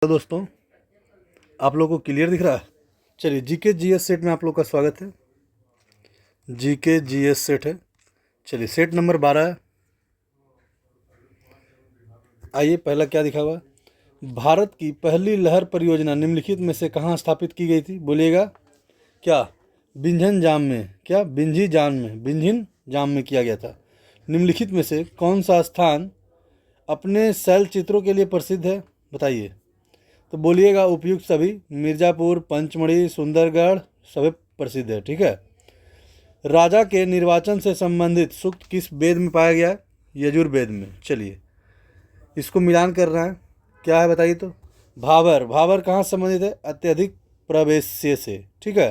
तो दोस्तों, आप लोगों को क्लियर दिख रहा है? चलिए, जीके जीएस सेट में आप लोग का स्वागत है। जीके जीएस सेट है। चलिए, सेट नंबर 12 है। आइए, पहला क्या दिखा हुआ? भारत की पहली लहर परियोजना निम्नलिखित में से कहाँ स्थापित की गई थी? बोलिएगा। क्या? बिंझन जाम में। क्या? बिंझिन जाम में किया गया था। निम्नलिखित में से कौन सा स्थान अपने शैल चित्रों के लिए प्रसिद्ध है? बताइए। तो बोलिएगा उपयुक्त सभी। मिर्ज़ापुर, पंचमढ़ी, सुंदरगढ़ सभी प्रसिद्ध है। ठीक है। राजा के निर्वाचन से संबंधित सूक्त किस वेद में पाया गया है? यजुर्वेद में। चलिए, इसको मिलान कर रहा है। क्या है बताइए तो? भाबर। भाबर कहाँ से संबंधित है? अत्यधिक प्रवेश्य से। ठीक है।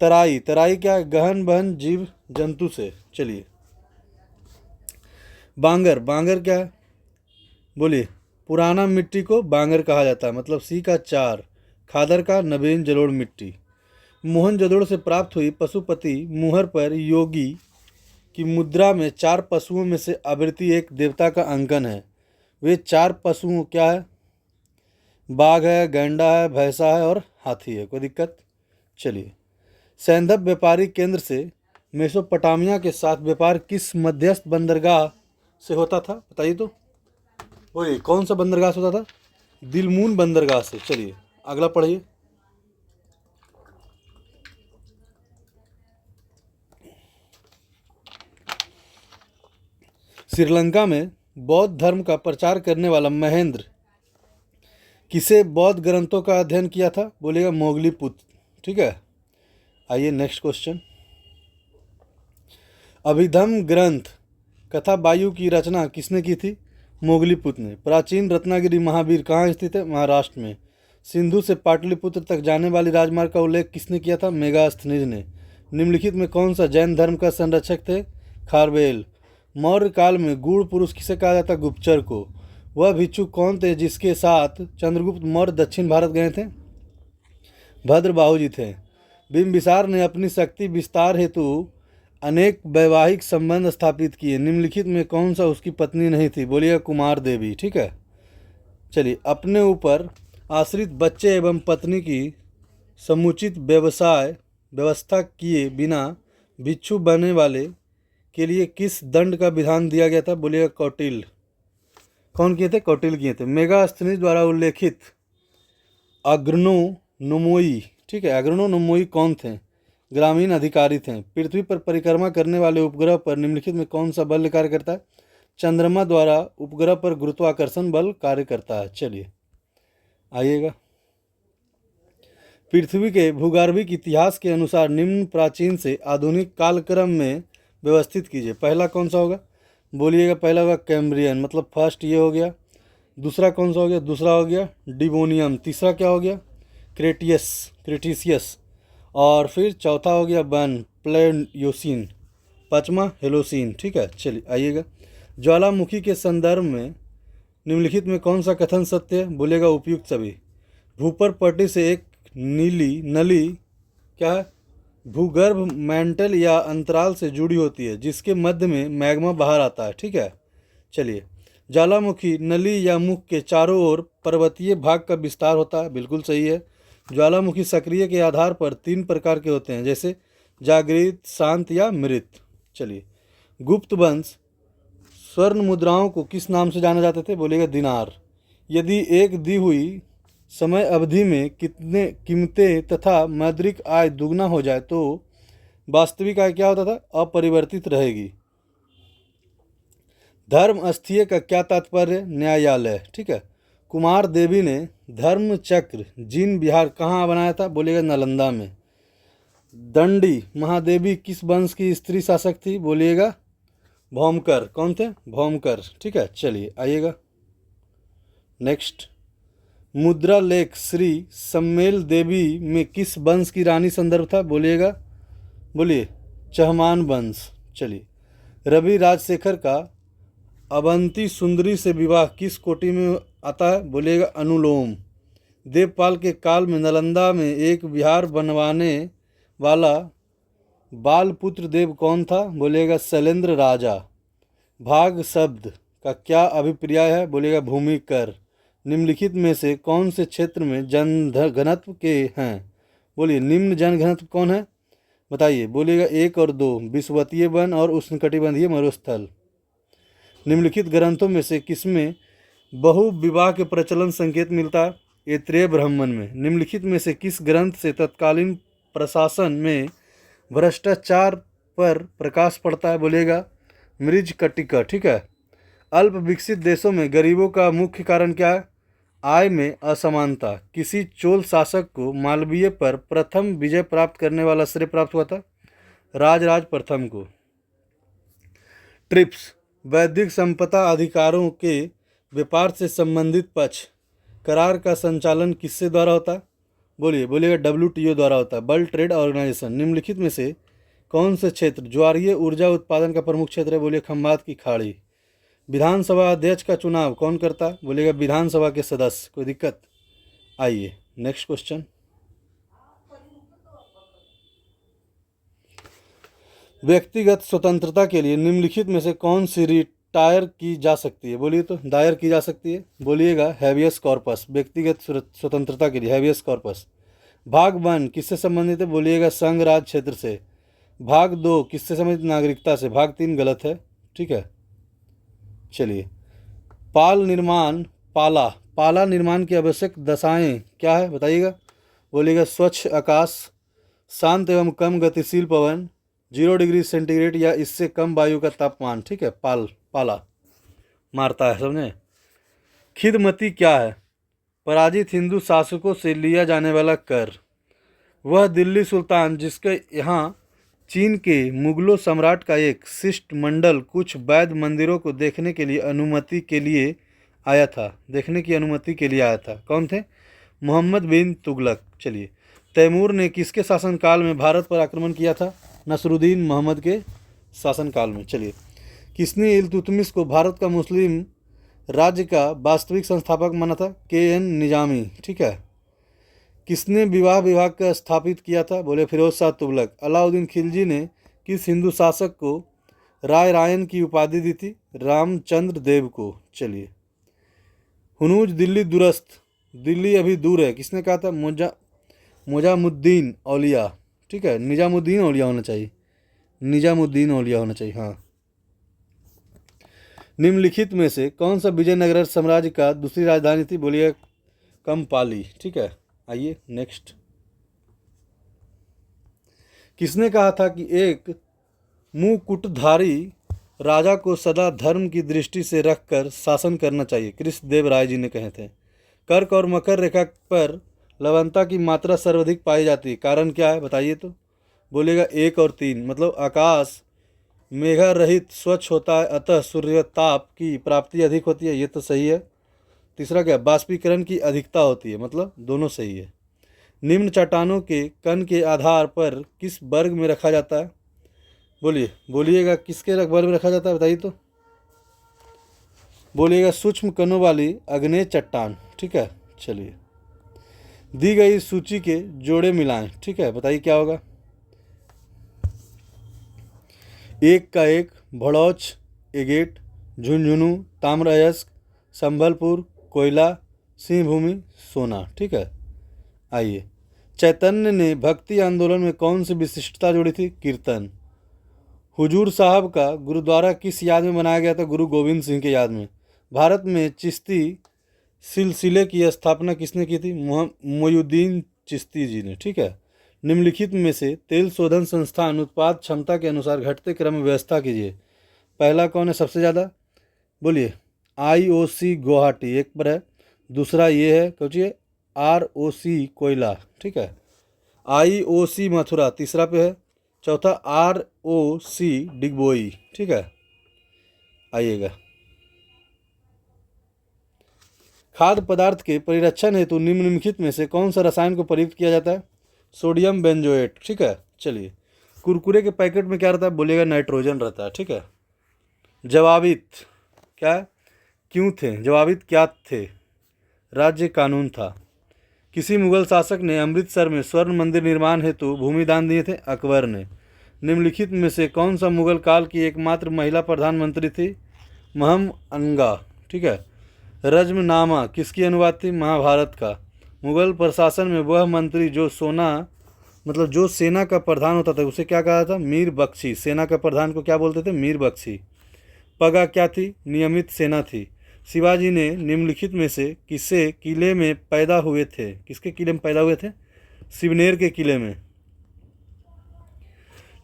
तराई। तराई क्या है? गहन बहन जीव जंतु से। चलिए, बांगर। बांगर क्या है? बोलिए। पुराना मिट्टी को बांगर कहा जाता है, मतलब सी का 4। खादर का नवीन जलोढ़ मिट्टी। मोहनजोदड़ो से प्राप्त हुई पशुपति मुहर पर योगी की मुद्रा में 4 पशुओं में से आवृत्ति एक देवता का अंकन है। वे 4 पशुओं क्या है? बाघ है, गैंडा है, भैंसा है और हाथी है। कोई दिक्कत? चलिए, सैंधव व्यापारी केंद्र से मेसोपोटामिया के साथ व्यापार किस मध्यस्थ बंदरगाह से होता था? बताइए तो। बोलिए, कौन सा बंदरगाह से होता था? दिलमून बंदरगाह से। चलिए, अगला पढ़िए। श्रीलंका में बौद्ध धर्म का प्रचार करने वाला महेंद्र किसे बौद्ध ग्रंथों का अध्ययन किया था? बोलिएगा मोगलीपुत्र। ठीक है। आइए नेक्स्ट क्वेश्चन। अभिधम ग्रंथ कथा वायु की रचना किसने की थी? मोगलीपुत्र ने। प्राचीन रत्नागिरी महावीर कहाँ स्थित है? महाराष्ट्र में। सिंधु से पाटलिपुत्र तक जाने वाली राजमार्ग का उल्लेख किसने किया था? मेगास्थनीज ने। निम्नलिखित में कौन सा जैन धर्म का संरक्षक थे? खारवेल। मौर्य काल में गूढ़ पुरुष किसे कहा जाता? गुप्तचर को। वह भिक्षु कौन थे जिसके साथ चंद्रगुप्त मौर्य दक्षिण भारत गए थे? भद्रबाहु जी थे। बिंबिसार ने अपनी शक्ति विस्तार हेतु अनेक वैवाहिक संबंध स्थापित किए। निम्नलिखित में कौन सा उसकी पत्नी नहीं थी? बोलिएगा कुमार देवी। ठीक है। चलिए, अपने ऊपर आश्रित बच्चे एवं पत्नी की समुचित व्यवस्था किए बिना भिक्षु बनने वाले के लिए किस दंड का विधान दिया गया था? बोलिएगा कौटिल्य। कौन किए थे? कौटिल्य किए थे। मेगास्थनीज द्वारा उल्लेखित अग्रनोनोमोई। ठीक है। अग्रनोनोमोई कौन थे? ग्रामीण अधिकारी थे। पृथ्वी पर परिक्रमा करने वाले उपग्रह पर निम्नलिखित में कौन सा बल कार्य करता है? चंद्रमा द्वारा उपग्रह पर गुरुत्वाकर्षण बल कार्य करता है। चलिए, आइएगा। पृथ्वी के भूगर्भिक इतिहास के अनुसार निम्न प्राचीन से आधुनिक कालक्रम में व्यवस्थित कीजिए। पहला कौन सा होगा? बोलिएगा। पहला होगा कैम्ब्रियन, मतलब फर्स्ट ये हो गया। दूसरा कौन सा हो गया? दूसरा हो गया डिवोनियम। तीसरा क्या हो गया? क्रेटिसियस। और फिर चौथा हो गया प्लेयोसीन। पांचवा हेलोसीन। ठीक है। चलिए, आइएगा। ज्वालामुखी के संदर्भ में निम्नलिखित में कौन सा कथन सत्य है? बोलेगा उपयुक्त सभी। भूपर पट्टी से एक नली क्या है? भूगर्भ मैंटल या अंतराल से जुड़ी होती है जिसके मध्य में मैग्मा बाहर आता है। ठीक है। चलिए, ज्वालामुखी नली या मुख के चारों ओर पर्वतीय भाग का विस्तार होता है। बिल्कुल सही है। ज्वालामुखी सक्रिय के आधार पर 3 प्रकार के होते हैं, जैसे जागृत, शांत या मृत। चलिए, गुप्त वंश स्वर्ण मुद्राओं को किस नाम से जाना जाते थे? बोलेगा दिनार। यदि एक दी हुई समय अवधि में कितने कीमतें तथा मौद्रिक आय दुगना हो जाए तो वास्तविक आय क्या होता था? अपरिवर्तित रहेगी। धर्म अस्थीय का क्या तात्पर्य? न्यायालय। ठीक है। कुमार देवी ने धर्म चक्र जीन बिहार कहाँ बनाया था? बोलिएगा नालंदा में। दंडी महादेवी किस वंश की स्त्री शासक थी? बोलिएगा भौमकर। कौन थे? भौमकर। ठीक है। चलिए, आइएगा नेक्स्ट। मुद्रा लेख श्री सम्मेल देवी में किस वंश की रानी संदर्भ था? बोलिएगा। बोलिए। चहमान वंश। चलिए, रवि राजशेखर का अवंती सुंदरी से विवाह किस कोटि में आता है? बोलिएगा अनुलोम। देवपाल के काल में नालंदा में एक विहार बनवाने वाला बालपुत्र देव कौन था? बोलिएगा शैलेंद्र राजा। भाग शब्द का क्या अभिप्राय है? बोलिएगा भूमि कर। निम्नलिखित में से कौन से क्षेत्र में जनघनत्व के हैं? बोलिए, निम्न जनघनत्व कौन है बताइए? बोलिएगा 1 और 2, विषुवतीय वन और उष्णकटिबंधीय मरुस्थल। निम्नलिखित ग्रंथों में से किसमें बहुविवाह के प्रचलन संकेत मिलता है? ऐत्रेय ब्राह्मण में। निम्नलिखित में से किस ग्रंथ से तत्कालीन प्रशासन में भ्रष्टाचार पर प्रकाश पड़ता है? बोलिएगा मृच्छकटिका। ठीक है। अल्प विकसित देशों में गरीबों का मुख्य कारण क्या है? आय में असमानता। किसी चोल शासक को मालवीय पर प्रथम विजय प्राप्त करने वाला श्रेय प्राप्त हुआ था? राजराज प्रथम को। ट्रिप्स, बौद्धिक संपदा अधिकारों के व्यापार से संबंधित पक्ष करार का संचालन किससे द्वारा होता है? बोलिएगा WTO द्वारा होता है, वर्ल्ड ट्रेड ऑर्गेनाइजेशन। निम्नलिखित में से कौन से क्षेत्र ज्वारीय ऊर्जा उत्पादन का प्रमुख क्षेत्र है? बोलिए खंभात की खाड़ी। विधानसभा अध्यक्ष का चुनाव कौन करता है? बोलिएगा विधानसभा के सदस्य। कोई दिक्कत? आइए नेक्स्ट क्वेश्चन। व्यक्तिगत स्वतंत्रता के लिए निम्नलिखित में से कौन सी दायर की जा सकती है? बोलिए तो दायर की जा सकती है। बोलिएगा हैबियस कॉर्पस। व्यक्तिगत स्वतंत्रता के लिए हैबियस कॉर्पस। भाग 1 किससे संबंधित है? बोलिएगा संघ राज क्षेत्र से। भाग 2 किससे संबंधित? नागरिकता से। भाग 3 गलत है। ठीक है, चलिए। पाला निर्माण की आवश्यक दशाएं क्या है बताइएगा? बोलिएगा स्वच्छ आकाश, शांत एवं कम गतिशील पवन, 0 डिग्री सेंटीग्रेड या इससे कम वायु का तापमान। ठीक है, पाला मारता है, समझे। खिदमती क्या है? पराजित हिंदू शासकों से लिया जाने वाला कर। वह दिल्ली सुल्तान जिसके यहाँ चीन के मुगलों सम्राट का एक शिष्टमंडल कुछ वैद्य मंदिरों को देखने की अनुमति के लिए आया था। कौन थे? मोहम्मद बिन तुगलक। चलिए। तैमूर ने किसके शासनकाल में भारत पर आक्रमण किया था? नसरुद्दीन मोहम्मद के शासनकाल में। चलिए। किसने इल्तुतमिश को भारत का मुस्लिम राज्य का वास्तविक संस्थापक माना था? KN निजामी। ठीक है। किसने विवाह विभाग का स्थापित किया था? बोले फिरोज शाह तुगलक। अलाउद्दीन खिलजी ने किस हिंदू शासक को राय रायन की उपाधि दी थी? रामचंद्र देव को। चलिए। हुनूज दिल्ली दुरस्त, दिल्ली अभी दूर है, किसने कहा था? मोजामुद्दीन औलिया। ठीक है, निजामुद्दीन औलिया होना चाहिए। हाँ। निम्नलिखित में से कौन सा विजयनगर साम्राज्य का दूसरी राजधानी थी? बोलिए कंपाली। ठीक है, आइए नेक्स्ट। किसने कहा था कि एक मुकुटधारी राजा को सदा धर्म की दृष्टि से रखकर शासन करना चाहिए? कृष्णदेव राय जी ने कहे थे। कर्क और मकर रेखा पर लवणता की मात्रा सर्वाधिक पाई जाती है, कारण क्या है बताइए तो? बोलेगा 1 और 3। मतलब आकाश मेघा रहित स्वच्छ होता है, अतः सूर्य ताप की प्राप्ति अधिक होती है, ये तो सही है। तीसरा क्या? बाष्पीकरण की अधिकता होती है, मतलब दोनों सही है। निम्न चट्टानों के कण के आधार पर किस वर्ग में रखा जाता है? बोलिएगा किसके वर्ग में रखा जाता है बताइए तो? बोलिएगा सूक्ष्म कणों वाली आग्नेय चट्टान। ठीक है, चलिए। दी गई सूची के जोड़े मिलाएं। ठीक है, बताइए क्या होगा? 1 का 1, भड़ौच, एगेट, झुंझुनू, ताम्रअयस्क, संबलपुर, कोयला, सिंहभूमि, सोना। ठीक है, आइए। चैतन्य ने भक्ति आंदोलन में कौन सी विशिष्टता जोड़ी थी? कीर्तन। हुजूर साहब का गुरुद्वारा किस याद में बनाया गया था? गुरु गोविंद सिंह के याद में। भारत में चिश्ती सिलसिले की स्थापना किसने की थी? मोयुद्दीन चिश्ती जी ने। ठीक है। निम्नलिखित में से तेल शोधन संस्थान उत्पाद क्षमता के अनुसार घटते क्रम में व्यवस्था कीजिए। पहला कौन है सबसे ज़्यादा? बोलिए। IOC गुवाहाटी एक पर है, दूसरा ये है सोचिए ROC कोयला। ठीक है। IOC मथुरा तीसरा पे है, चौथा ROC डिगबोई। ठीक है, आइएगा। खाद्य पदार्थ के परिरक्षण हेतु निम्नलिखित में से कौन सा रसायन को प्रयुक्त किया जाता है? Sodium benzoate. ठीक है, चलिए। कुरकुरे के पैकेट में क्या रहता है? बोलिएगा नाइट्रोजन रहता है। ठीक है। जवाबित क्या क्यों थे? जवाबित क्या थे? राज्य कानून था। किसी मुगल शासक ने अमृतसर में स्वर्ण मंदिर निर्माण हेतु भूमि दान दिए थे? अकबर ने। निम्नलिखित में से कौन सा मुगल काल की एकमात्र महिला प्रधानमंत्री थी? महम अनगा। ठीक है। रज्मनामा किसकी अनुवाद थी? महाभारत का। मुगल प्रशासन में वह मंत्री जो जो सेना का प्रधान होता था उसे क्या कहा था? मीर बख्शी। सेना का प्रधान को क्या बोलते थे? मीर बख्शी। पगा क्या थी? नियमित सेना थी। शिवाजी ने निम्नलिखित में से किसके किले में पैदा हुए थे? किसके किले में पैदा हुए थे? शिवनेर के किले में।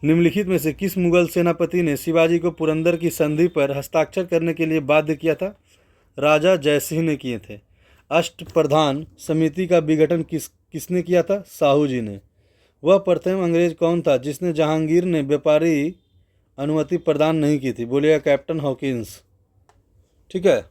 निम्नलिखित में से किस मुगल सेनापति ने शिवाजी को पुरंदर की संधि पर हस्ताक्षर करने के लिए बाध्य किया था? राजा जयसिंह ने किए थे। अष्टप्रधान समिति का विघटन किसने किया था? साहू जी ने। वह प्रथम अंग्रेज कौन था जिसने जहांगीर ने व्यापारी अनुमति प्रदान नहीं की थी? बोलिएगा कैप्टन हॉकिंस। ठीक है,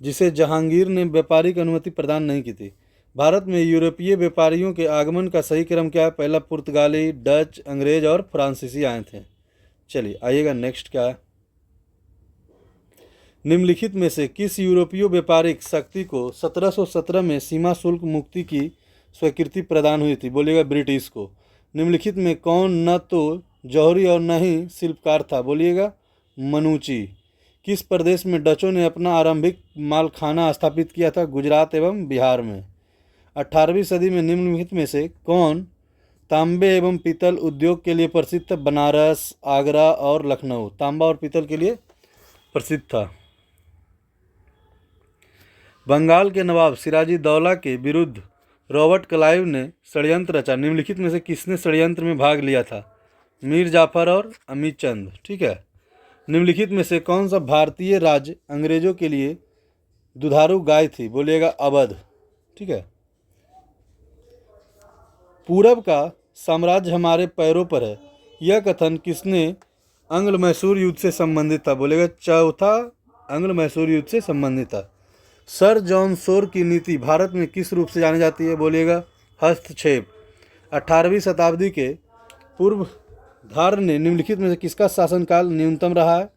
जिसे जहांगीर ने व्यापारिक अनुमति प्रदान नहीं की थी। भारत में यूरोपीय व्यापारियों के आगमन का सही क्रम क्या है? पहला पुर्तगाली, डच, अंग्रेज और फ्रांसीसी आए थे। चलिए आइएगा नेक्स्ट क्या है। निम्नलिखित में से किस यूरोपीय व्यापारिक शक्ति को 1717 में सीमा शुल्क मुक्ति की स्वीकृति प्रदान हुई थी? बोलिएगा ब्रिटिश को। निम्नलिखित में कौन न तो जौहरी और न ही शिल्पकार था? बोलिएगा मनुची। किस प्रदेश में डचों ने अपना आरंभिक मालखाना स्थापित किया था? गुजरात एवं बिहार में। 18वीं सदी में निम्नलिखित में से कौन तांबे एवं पीतल उद्योग के लिए प्रसिद्ध था? बनारस, आगरा और लखनऊ तांबा और पीतल के लिए प्रसिद्ध था। बंगाल के नवाब सिराजुद्दौला के विरुद्ध रॉबर्ट क्लाइव ने षड्यंत्र रचा। निम्नलिखित में से किसने षड्यंत्र में भाग लिया था? मीर जाफर और अमित चंद। ठीक है। निम्नलिखित में से कौन सा भारतीय राज्य अंग्रेजों के लिए दुधारू गाय थी? बोलिएगा अवध। ठीक है। पूरब का साम्राज्य हमारे पैरों पर है, यह कथन किसने अंग्ल मैसूर युद्ध से संबंधित था? बोलेगा चौथा अंग्ल मैसूर युद्ध से संबंधित था। सर जॉन शोर की नीति भारत में किस रूप से जानी जाती है? बोलिएगा हस्तक्षेप। 18वीं शताब्दी के पूर्वाधार ने निम्नलिखित में से किसका शासनकाल न्यूनतम रहा है?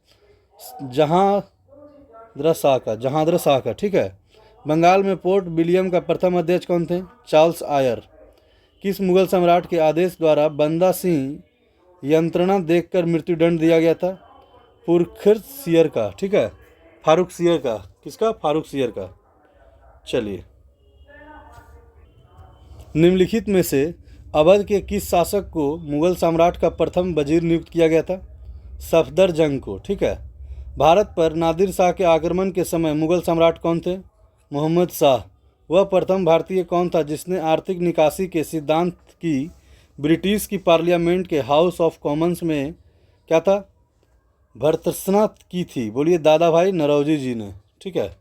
जहांद्र शाह का। ठीक है। बंगाल में पोर्ट विलियम का प्रथम अध्यक्ष कौन थे? Charles Eyre. किस मुगल सम्राट के आदेश द्वारा बंदा सिंह यंत्रणा देखकर मृत्युदंड दिया गया था? पुरखर का। ठीक है, फारूक सियर का। किसका? फारूक सियर का। चलिए, निम्नलिखित में से अवध के किस शासक को मुगल सम्राट का प्रथम वजीर नियुक्त किया गया था? सफदरजंग को। ठीक है। भारत पर नादिर शाह के आक्रमण के समय मुगल सम्राट कौन थे? मोहम्मद शाह। वह प्रथम भारतीय कौन था जिसने आर्थिक निकासी के सिद्धांत की ब्रिटिश की पार्लियामेंट के हाउस ऑफ कॉमन्स में क्या था? भर्त्सना की थी? बोलिए दादा भाई नौरोजी जी ने। ठीक है।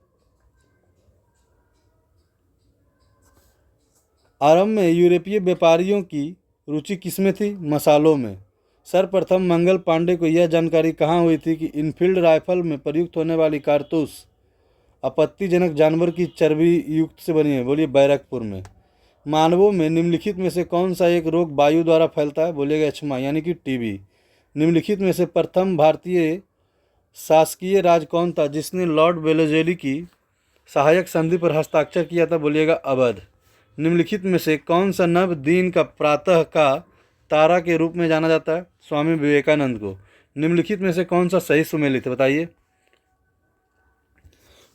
आरंभ में यूरोपीय व्यापारियों की रुचि किसमें थी? मसालों में। सर्वप्रथम मंगल पांडे को यह जानकारी कहाँ हुई थी कि इनफील्ड राइफल में प्रयुक्त होने वाली कारतूस आपत्तिजनक जानवर की चर्बी युक्त से बनी है? बोलिए बैरकपुर में। मानवों में निम्नलिखित में से कौन सा एक रोग वायु द्वारा फैलता है? बोलिएगा एचमा यानी कि टीबी। निम्नलिखित में से प्रथम भारतीय शासकीय राज कौन था जिसने लॉर्ड वेलोजेली की सहायक संधि पर हस्ताक्षर किया था? बोलिएगा अवध। निम्नलिखित में से कौन सा नव दिन का प्रातः का तारा के रूप में जाना जाता है? स्वामी विवेकानंद को। निम्नलिखित में से कौन सा सही सुमेलित है? बताइए।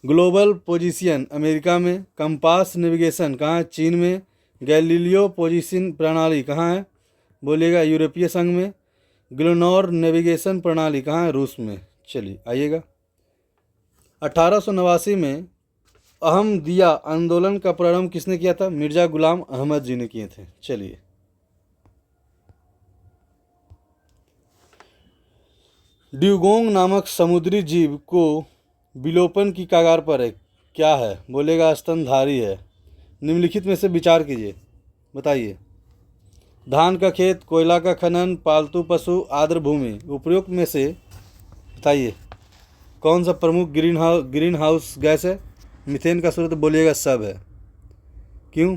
ग्लोबल पोजीशन अमेरिका में। कंपास नेविगेशन कहाँ है? चीन में। गैलीलियो पोजीशन प्रणाली कहाँ है? बोलिएगा यूरोपीय संघ में। ग्लोनॉर नेविगेशन प्रणाली कहाँ है? रूस में। चलिए आइएगा। 1889 में अहमदिया आंदोलन का प्रारंभ किसने किया था? मिर्जा गुलाम अहमद जी ने किए थे। चलिए, ड्यूगोंग नामक समुद्री जीव को विलोपन की कगार पर है, क्या है? बोलेगा स्तनधारी है। निम्नलिखित में से विचार कीजिए, बताइए। धान का खेत, कोयला का खनन, पालतू पशु, आर्द्र भूमि। उपरोक्त में से बताइए कौन सा प्रमुख ग्रीन हाउस गैस है? मीथेन का स्रोत बोलिएगा सब है। क्यों?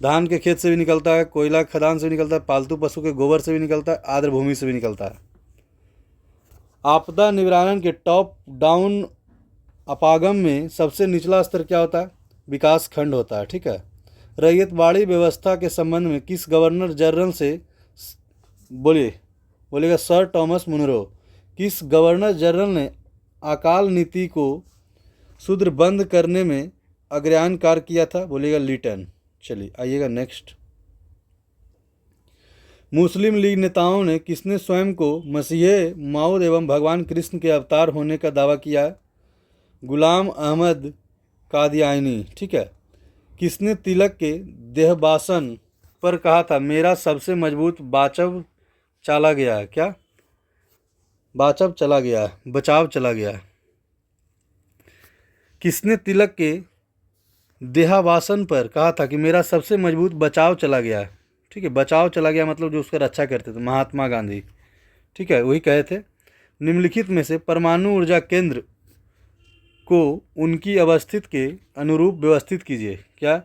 धान के खेत से भी निकलता है, कोयला खदान से भी निकलता है, पालतू पशु के गोबर से भी निकलता है, आर्द्र भूमि से भी निकलता है। आपदा निवारण के टॉप डाउन अपागम में सबसे निचला स्तर क्या होता है? विकास खंड होता है। ठीक है। रैयतवाड़ी व्यवस्था के संबंध में किस गवर्नर जनरल से बोलेगा सर टॉमस मुनरो। किस गवर्नर जनरल ने अकाल नीति को शूद्र बंद करने में अग्रयान कार्य किया था? बोलेगा लिटन। चलिए आइएगा नेक्स्ट। मुस्लिम लीग नेताओं ने किसने स्वयं को मसीह मौद एवं भगवान कृष्ण के अवतार होने का दावा किया? गुलाम अहमद कादियानी। ठीक है। किसने तिलक के देहबासन पर कहा था मेरा सबसे मजबूत बाचव चला गया है? क्या बाचव चला गया, बचाव चला गया। किसने तिलक के देहावासन पर कहा था कि मेरा सबसे मजबूत बचाव चला गया है? ठीक है, बचाव चला गया मतलब जो उसका रक्षा करते थे, महात्मा गांधी। ठीक है, वही कहे थे। निम्नलिखित में से परमाणु ऊर्जा केंद्र को उनकी अवस्थित के अनुरूप व्यवस्थित कीजिए। क्या?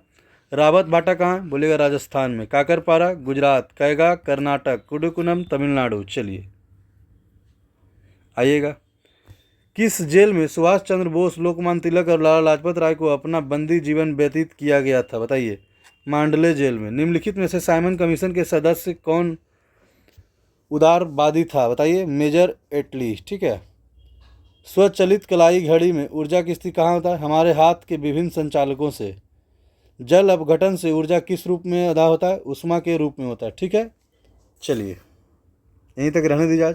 रावत भाटा कहाँ? बोलेगा राजस्थान में। काकरपारा गुजरात, कैगा कर्नाटक, कुडुकुनम तमिलनाडु। चलिए आइएगा। किस जेल में सुभाष चंद्र बोस, लोकमान्य तिलक और लाला लाजपत राय को अपना बंदी जीवन व्यतीत किया गया था? बताइए। मांडले जेल में। निम्नलिखित में से साइमन कमीशन के सदस्य कौन उदारवादी था? बताइए। मेजर एटली। ठीक है। स्वचालित कलाई घड़ी में ऊर्जा की स्थिति कहाँ होता है? हमारे हाथ के विभिन्न संचालकों से। जल अपघटन से ऊर्जा किस रूप में अदा होता है? उष्मा के रूप में होता है। ठीक है, चलिए यहीं तक रहने दीजिए।